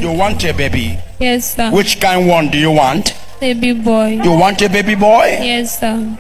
You want a baby? Yes, sir. Which kind one do you want? Baby boy. You want a baby boy? Yes, sir.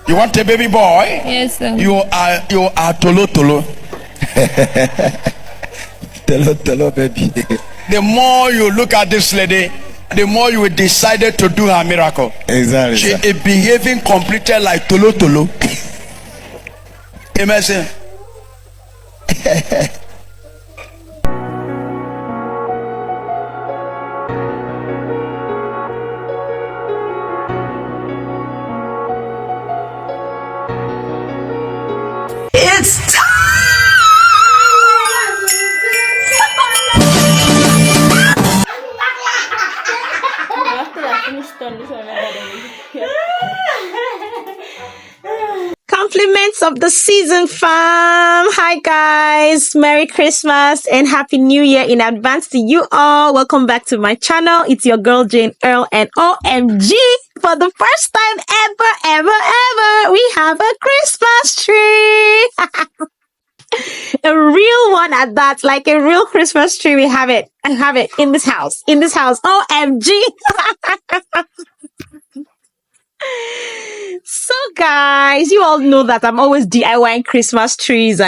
You want a baby boy? Yes, sir. You are tolo tolo. Tolo tolo baby. The more you look at this lady, the more you will decided to do her miracle. Exactly. She is behaving completely like tolo tolo. Imagine. It's time! Compliments of the season, fam. Hi guys, Merry Christmas and Happy New Year in advance to you all. Welcome back to my channel. It's your girl Janearl, and OMG, for the first time ever, we have a Christmas tree. A real one at that, like a real Christmas tree. We have it. I have it in this house. OMG. So guys, you all know that I'm always DIYing Christmas trees, for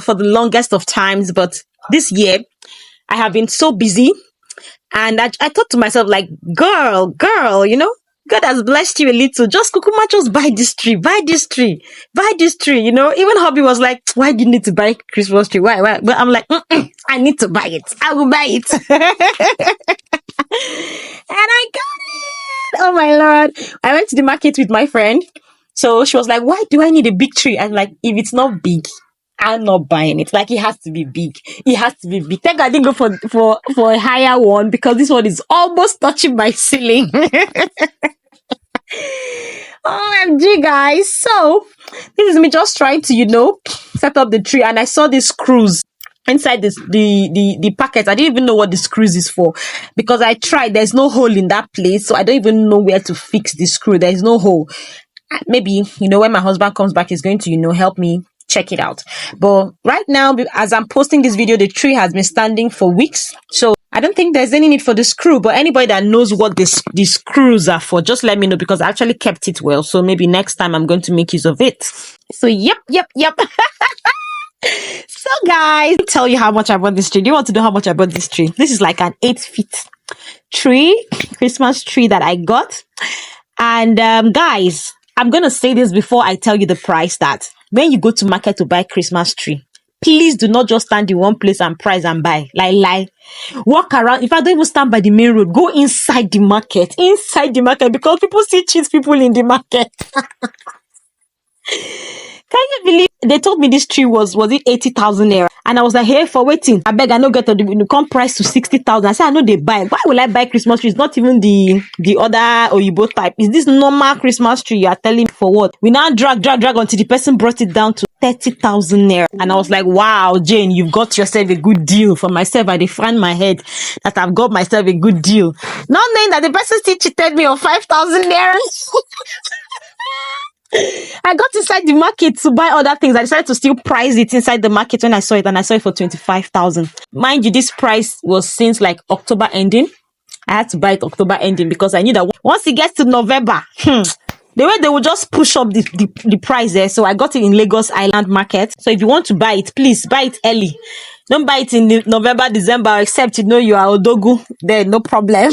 the longest of times. But this year, I have been so busy, and I thought to myself, like, girl, God has blessed you a little. Just Kukuma, just buy this tree. Even hubby was like, why do you need to buy Christmas tree? Why? But I'm like, I need to buy it. I will buy it. And I got it. Oh my Lord. I went to the market with my friend. So she was like, why do I need a big tree? I'm like, if it's not big, I'm not buying it. Like, it has to be big. Thank God I didn't go for a higher one, because this one is almost touching my ceiling. OMG, guys. So this is me just trying to, set up the tree, and I saw these screws inside the packet. I didn't even know what the screws is for, because I tried. There's no hole in that place, so I don't even know where to fix the screw. There's no hole. Maybe, when my husband comes back, he's going to, help me check it out. But right now, as I'm posting this video, the tree has been standing for weeks, so I don't think there's any need for the screw. But anybody that knows what the screws are for, just let me know, because I actually kept it well. So maybe next time I'm going to make use of it. So yep. So guys, let me tell you how much I bought this tree. Do you want to know how much I bought this tree? This is like an 8-feet tree, Christmas tree that I got. And guys, I'm gonna say this before I tell you the price, that when you go to market to buy Christmas tree, please do not just stand in one place and price and buy. Lie. Walk around. If I don't even stand by the main road, go inside the market, because people see cheat people in the market. Can you believe they told me this tree was it 80,000 naira? And I was like, hey, for waiting, I beg, I no get to come price to 60,000. I said, I know they buy. Why will I buy Christmas tree? It's not even the other Oyibo type. Is this normal Christmas tree you are telling me for what? We now drag until the person brought it down to 30,000 naira. And I was like, wow, Jane, you've got yourself a good deal. For myself, I define my head that I've got myself a good deal. Not knowing that the person still cheated me on 5,000 naira. I got inside the market to buy other things. I decided to still price it inside the market when I saw it, and I saw it for 25,000. Mind you, this price was since like October ending. I had to buy it October ending, because I knew that once it gets to November, the way they will just push up the price there. So I got it in Lagos Island Market. So if you want to buy it, please buy it early. Don't buy it in November, December, except you are Odogu. Then no problem.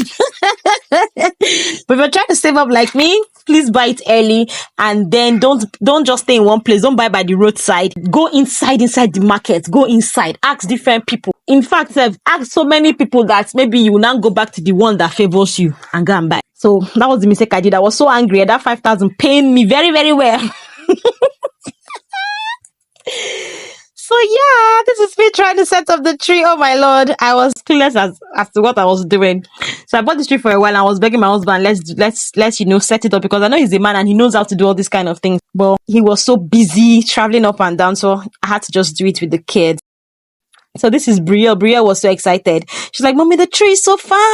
But if you're trying to save up like me, please buy it early, and then don't just stay in one place. Don't buy by the roadside. Go inside the market. Go inside. Ask different people. In fact, I've asked so many people that maybe you will now go back to the one that favors you and go and buy. So that was the mistake I did. I was so angry. That 5,000 pained me very, very well. So yeah, this is me trying to set up the tree. Oh my Lord, I was clueless as to what I was doing. So I bought this tree for a while, and I was begging my husband, let's set it up, because I know he's a man and he knows how to do all these kind of things. But he was so busy traveling up and down, so I had to just do it with the kids. So this is Brielle. Brielle was so excited. She's like, Mommy, the tree is so fine.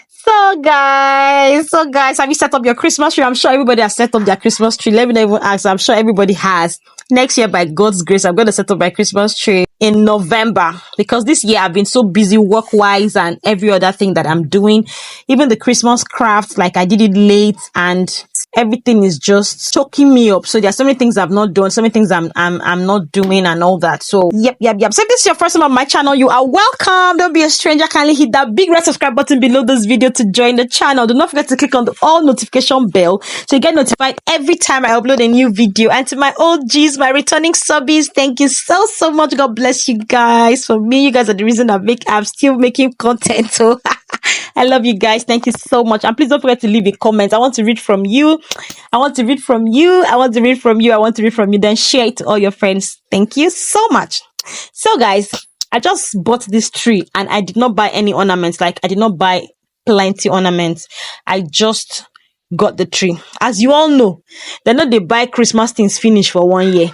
So guys, have you set up your Christmas tree? I'm sure everybody has set up their Christmas tree. Let me not even ask. I'm sure everybody has. Next year, by God's grace, I'm going to set up my Christmas tree in November, because this year I've been so busy work-wise and every other thing that I'm doing. Even the Christmas crafts, like I did it late and everything is just choking me up. So there's so many things I've not done, so many things I'm not doing and all that. So yep. So if this is your first time on my channel, you are welcome. Don't be a stranger. Kindly hit that big red subscribe button below this video to join the channel. Do not forget to click on the all notification bell so you get notified every time I upload a new video. And to my OGs, my returning subbies, thank you so much. God bless you guys. For me, you guys are the reason I'm still making content. So I love you guys. Thank you so much. And please don't forget to leave a comment. I want to read from you. Then share it to all your friends. Thank you so much. So guys, I just bought this tree and I did not buy any ornaments. Like I did not buy plenty ornaments. I just got the tree. As you all know, they buy Christmas things finish for 1 year.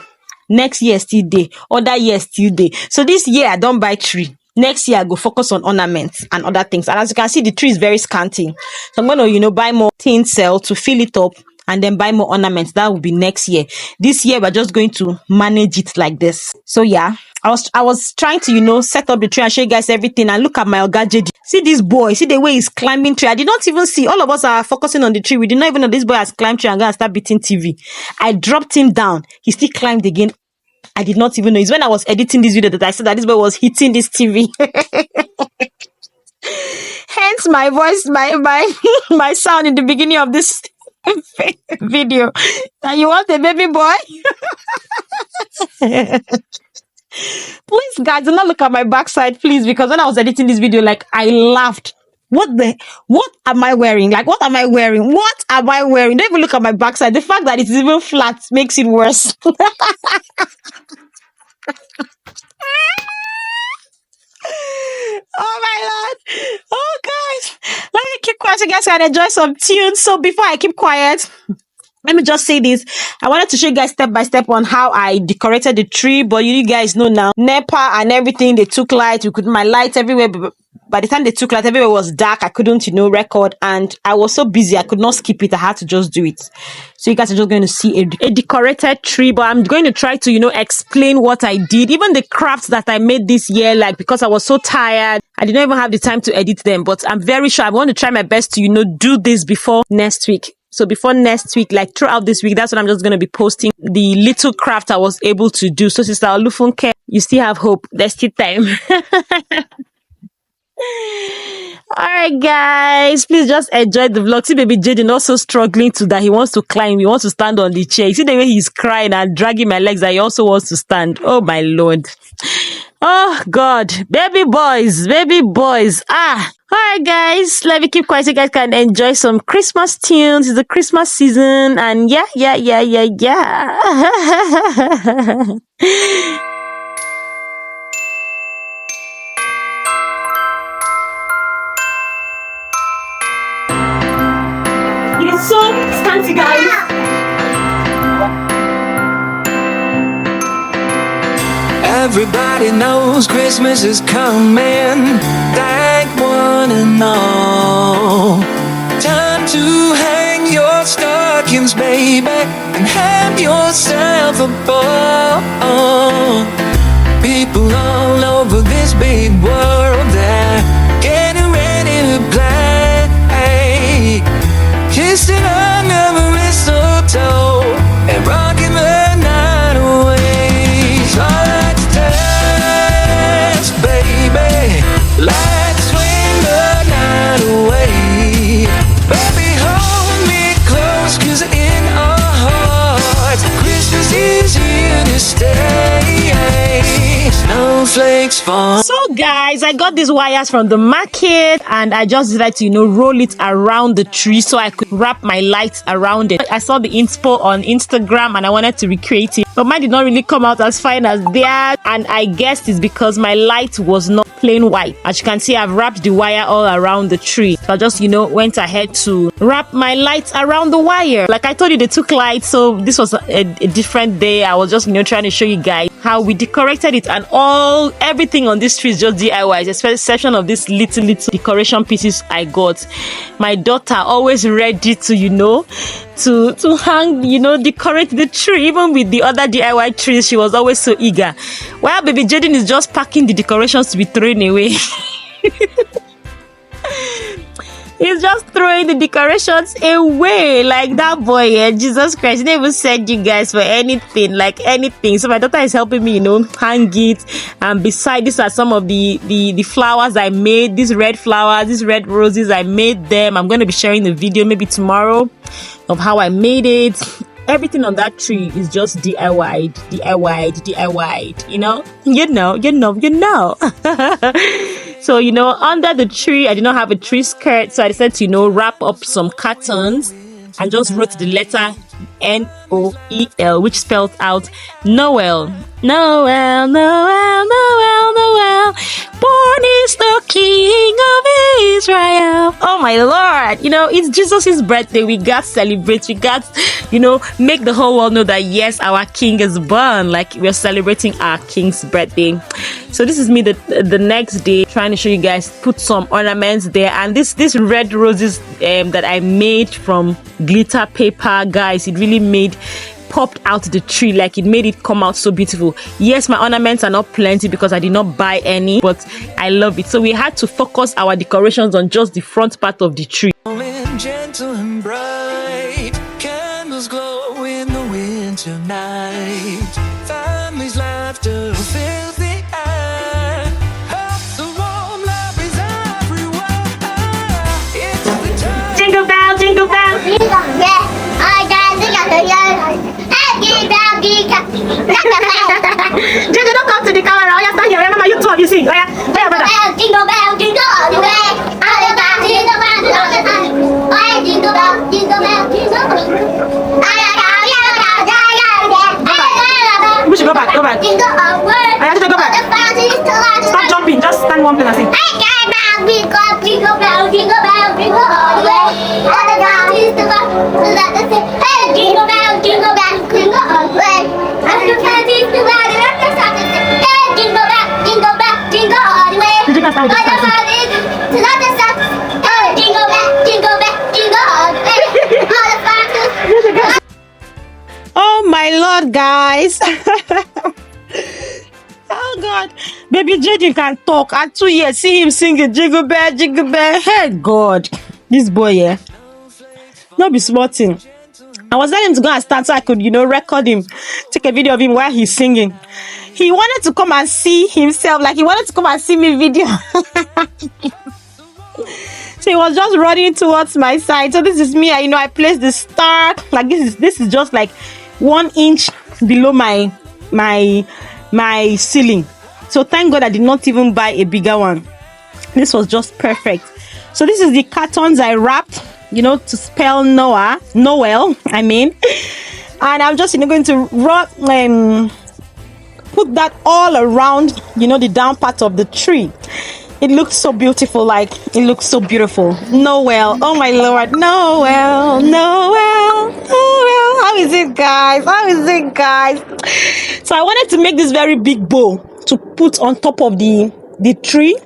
Next year still day. Other year still day. So this year I don't buy tree. Next year I go focus on ornaments and other things. And as you can see, the tree is very scanty. So I'm going to, buy more tin cell to fill it up and then buy more ornaments. That will be next year. This year we're just going to manage it like this. So yeah, I was trying to, set up the tree and show you guys everything. And look at my Oga JD. See this boy, see the way he's climbing tree. I did not even see. All of us are focusing on the tree. We did not even know this boy has climbed tree and gonna start beating TV. I dropped him down. He still climbed again. I did not even know. It's when I was editing this video that I said that this boy was hitting this TV. Hence my voice, my sound in the beginning of this video. And you want a baby boy? Please, guys, do not look at my backside, please, because when I was editing this video, like, I laughed. What am I wearing? Like, what am I wearing? What am I wearing? Don't even look at my backside. The fact that it's even flat makes it worse. Oh my Lord. Oh guys, let me keep quiet so you guys can enjoy some tunes. So before I keep quiet, let me just say this. I wanted to show you guys step by step on how I decorated the tree, but you guys know now, NEPA and everything, they took light. We could my lights everywhere. But by the time they took light, everywhere was dark. I couldn't, record, and I was so busy. I could not skip it. I had to just do it. So you guys are just going to see a decorated tree, but I'm going to try to, explain what I did. Even the crafts that I made this year, like, because I was so tired, I didn't even have the time to edit them, but I'm very sure I want to try my best to, do this before next week. So before next week, like throughout this week, that's when I'm just going to be posting the little craft I was able to do. So Sister Olufunke, you still have hope. There's still time. Alright guys, please just enjoy the vlog. See baby Jaden also struggling to that. He wants to climb, he wants to stand on the chair. You see the way he's crying and dragging my legs, that he also wants to stand. Oh my Lord. Oh God, baby boys. Alright guys, let me keep quiet so you guys can enjoy some Christmas tunes. It's the Christmas season and yeah. It's so fancy, guys. Everybody knows Christmas is coming. Thank one and all. Time to hang your stockings, baby, and have yourself a ball. People all over this big world, they're getting ready to play. Kissing under mistletoe and rocking the night away. So let's dance, baby. Let's swing the night away. Baby, hold me close, 'cause in our hearts Christmas is here to stay. Snowflakes fall. So guys, I got these wires from the market and I just decided to roll it around the tree so I could wrap my lights around it. I saw the inspo on Instagram and I wanted to recreate it, but mine did not really come out as fine as theirs, and I guessed it's because my light was not plain white. As you can see, I've wrapped the wire all around the tree, so I just went ahead to wrap my lights around the wire. Like I told you, they took light, so this was a different day. I was just trying to show you guys how we decorated it, and everything on this tree is just DIYs, especially section of these little decoration pieces I got. My daughter always ready to, you know, to hang, you know, decorate the tree. Even with the other DIY trees, she was always so eager. While baby Jaden is just packing the decorations to be thrown away. He's just throwing the decorations away like that boy. Yeah, Jesus Christ, he never said you guys for anything, like anything. So my daughter is helping me, you know, hang it. And beside, these are some of the flowers I made. These red flowers, these red roses, I made them. I'm going to be sharing the video maybe tomorrow of how I made it. Everything on that tree is just DIY'd. You know. So, you know, under the tree, I did not have a tree skirt, so I decided to, you know, wrap up some cartons and just wrote the letter Noel, which spelled out Noel. Noel, Noel, Noel, Noel. Born is the King of Israel. Oh my Lord. You know, it's Jesus' birthday. We got to celebrate. We got, you know, make the whole world know that yes, our King is born. Like we're celebrating our King's birthday. So this is me the next day trying to show you guys, put some ornaments there. And this red roses that I made from glitter paper, guys, it really popped out the tree, like it made it come out so beautiful. Yes, my ornaments are not plenty because I did not buy any, but I love it. So we had to focus our decorations on just the front part of the tree. Gentle and bright, candles glow in the winter night. Families' laughter fills the air. Hearts of warm love is everywhere. It's the time. Jingle bell, jingle bell. Jingle, don't come to the camera. Oh, yeah, stand here. Remember, you two, you sing. Oh, yeah, brother. Jingle bell, jingle all the way. All the bell, jingle bell, all the time. Oh, yeah, jingle bell, jingle bell, jingle bell. We should go back, go back. Jingle all the way. I have to go back. Stop jumping, just stand one place and sing. Jingle bell, jingle bell, jingle all the way. All the bell, jingle bell, hey, jingle bell, jingle bell, jingle all the way. And you can't jingle bell, hey, jingle bell, jingle bell, jingle all the way. Did you guys start with this song? Jingle bell, jingle bell, jingle all the way. All the fun. Oh my Lord, guys. Oh God, baby Jaden can talk. At 2 years, see him singing jingle bell, jingle bell. Hey God, this boy, yeah, not be smarting. I was telling him to go and start so I could, you know, record him, take a video of him while he's singing. He wanted to come and see himself, like he wanted to come and see me video. So he was just running towards my side. So this is me. You know, I placed the star like this is just like 1 inch below my ceiling. So thank God I did not even buy a bigger one. This was just perfect. So this is the cartons I wrapped, you know, to spell Noel, I mean. And I'm just, you know, going to put that all around, you know, the down part of the tree. It looks so beautiful, like it looks so beautiful. Noel, oh my Lord, Noel, Noel, Noel. How is it, guys? How is it, guys? So I wanted to make this very big bow to put on top of the tree,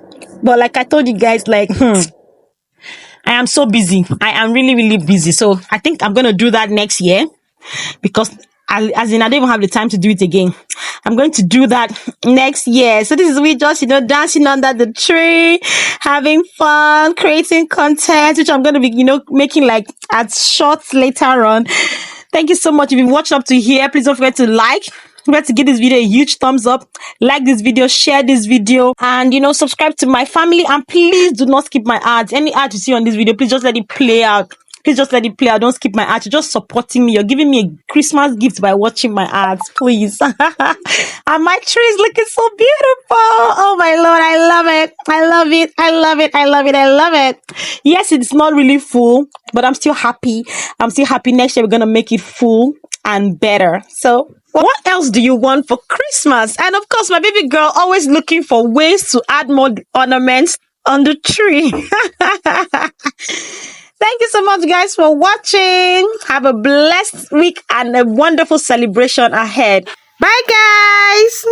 but like I told you guys, like I am so busy. I am really busy. So I think I'm gonna do that next year because I don't even have the time to do it again. I'm going to do that next year. So this is we just, you know, dancing under the tree, having fun, creating content, which I'm going to be, you know, making like as shorts later on. Thank you so much. If you've watched up to here, please don't forget to like. Don't forget to give this video a huge thumbs up. Like this video, share this video, and, you know, subscribe to my family. And please do not skip my ads. Any ad you see on this video, please just let it play out. Please just let it play out. Don't skip my ads. You're just supporting me. You're giving me a Christmas gift by watching my ads, please. And my tree is looking so beautiful. Oh my Lord, I love it. I love it. I love it. I love it. I love it. Yes, it's not really full, but I'm still happy. I'm still happy. Next year, we're going to make it full and better. So what else do you want for Christmas? And of course, my baby girl always looking for ways to add more ornaments on the tree. Thank you so much, guys, for watching. Have a blessed week and a wonderful celebration ahead. Bye, guys.